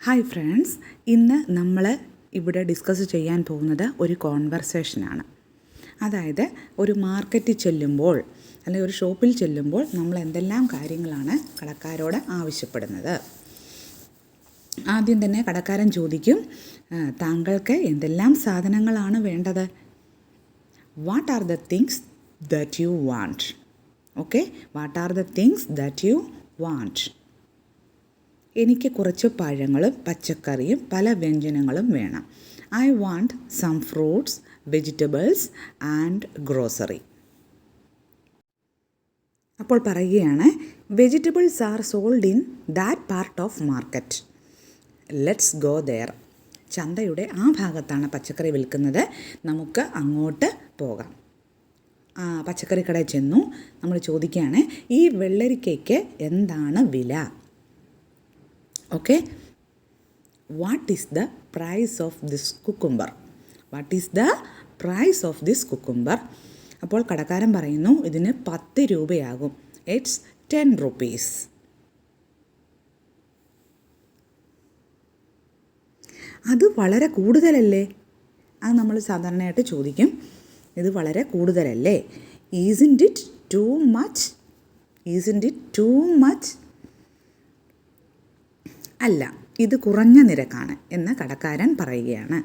Hi friends, ഇന്ന് നമ്മൾ ഇവിടെ ഡിസ്കസ് ചെയ്യാൻ പോകുന്നത് ഒരു കോൺവെർസേഷനാണ്. അതായത് ഒരു മാർക്കറ്റിൽ ചെല്ലുമ്പോൾ അല്ലെങ്കിൽ ഒരു ഷോപ്പിൽ ചെല്ലുമ്പോൾ നമ്മൾ എന്തെല്ലാം കാര്യങ്ങളാണ് കടക്കാരോട് ആവശ്യപ്പെടുന്നത്. ആദ്യം തന്നെ കടക്കാരൻ ചോദിക്കും, താങ്കൾക്ക് എന്തെല്ലാം സാധനങ്ങളാണ് വേണ്ടത്? What are the things that you want? Okay, what are the things that you want? എനിക്ക് കുറച്ച് പഴങ്ങളും പച്ചക്കറിയും പല വ്യഞ്ജനങ്ങളും വേണം. I want some fruits, vegetables and grocery. അപ്പോൾ പറയുകയാണ്, vegetables are sold in that part of market. Let's go there. ചന്തയുടെ ആ ഭാഗത്താണ് പച്ചക്കറി വിൽക്കുന്നത്, നമുക്ക് അങ്ങോട്ട് പോകാം. പച്ചക്കറി കടയിൽ ചെന്നു. നമ്മൾ ചോദിക്കുകയാണ്, ഈ വെള്ളരിക്കയ്ക്ക് എന്താണ് വില? Okay, what is the price of this cucumber? What is the price of this cucumber? അപ്പോൾ കടക്കാരൻ പറയുന്നു, ഇതിന് 10 രൂപയാകും. It's 10 rupees. അത് വളരെ കൂടുതലല്ലേ? അത് നമ്മൾ സാധാരണയായിട്ട് ചോദിക്കും, ഇത് വളരെ കൂടുതലല്ലേ? Isn't it too much? Isn't it too much? അല്ല, ഇത് കുറഞ്ഞ നിരക്കാണ് എന്ന് കടക്കാരൻ പറയുകയാണ്.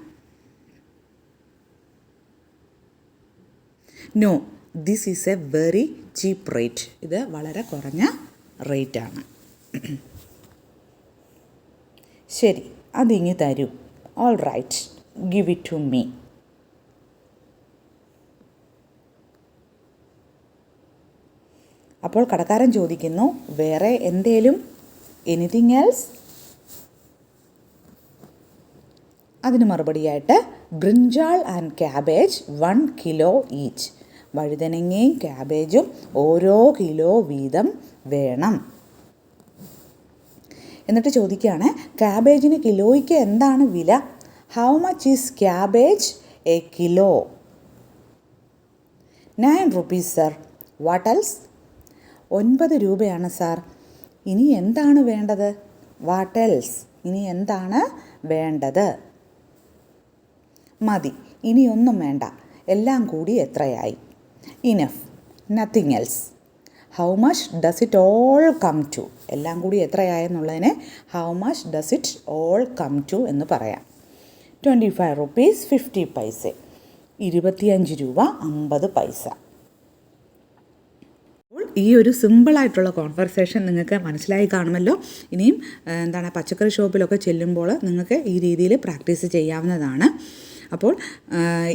No, this is a very cheap rate. ഇത് വളരെ കുറഞ്ഞ റേറ്റാണ്. ശരി, അതിങ്ങ് തരൂ. All right, give it to me. അപ്പോൾ കടക്കാരൻ ചോദിക്കുന്നു, വേറെ എന്തേലും? Anything else? അതിന് മറുപടിയായിട്ട്, brinjal and cabbage 1 kilo each. വഴുതനങ്ങയും ക്യാബേജും ഓരോ കിലോ വീതം വേണം. എന്നിട്ട് ചോദിക്കുകയാണ്, ക്യാബേജിന് കിലോയ്ക്ക് എന്താണ് വില? How much is cabbage a kilo? 9 rupees sir. What else? 9 രൂപയാണ് സാർ. ഇനി എന്താണ് വേണ്ടത്? What else? ഇനി എന്താണ് വേണ്ടത്? മതി, ഇനിയൊന്നും വേണ്ട. എല്ലാം കൂടി എത്രയായി? Enough, nothing else. How much does it all come to? എല്ലാം കൂടി എത്രയായെന്നുള്ളതിനെ how much does it all come to എന്ന് പറയാം. 25 rupees 50 paise. 25 രൂപ 50 പൈസ. ഈ ഒരു സിമ്പിളായിട്ടുള്ള കോൺവെർസേഷൻ നിങ്ങൾക്ക് മനസ്സിലായി കാണുമല്ലോ. ഇനിയും പച്ചക്കറി ഷോപ്പിലൊക്കെ ചെല്ലുമ്പോൾ നിങ്ങൾക്ക് ഈ രീതിയിൽ പ്രാക്ടീസ് ചെയ്യാവുന്നതാണ്. അപ്പോൾ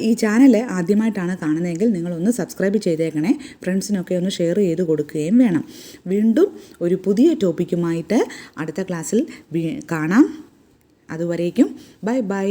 ഈ ചാനൽ ആദ്യമായിട്ടാണ് കാണുന്നതെങ്കിൽ നിങ്ങളൊന്ന് സബ്സ്ക്രൈബ് ചെയ്തേക്കണേ. ഫ്രണ്ട്സിനൊക്കെ ഒന്ന് ഷെയർ ചെയ്ത് കൊടുക്കുകയും വേണം. വീണ്ടും ഒരു പുതിയ ടോപ്പിക്കുമായിട്ട് അടുത്ത ക്ലാസ്സിൽ കാണാം. അതുവരേക്കും ബൈ ബൈ.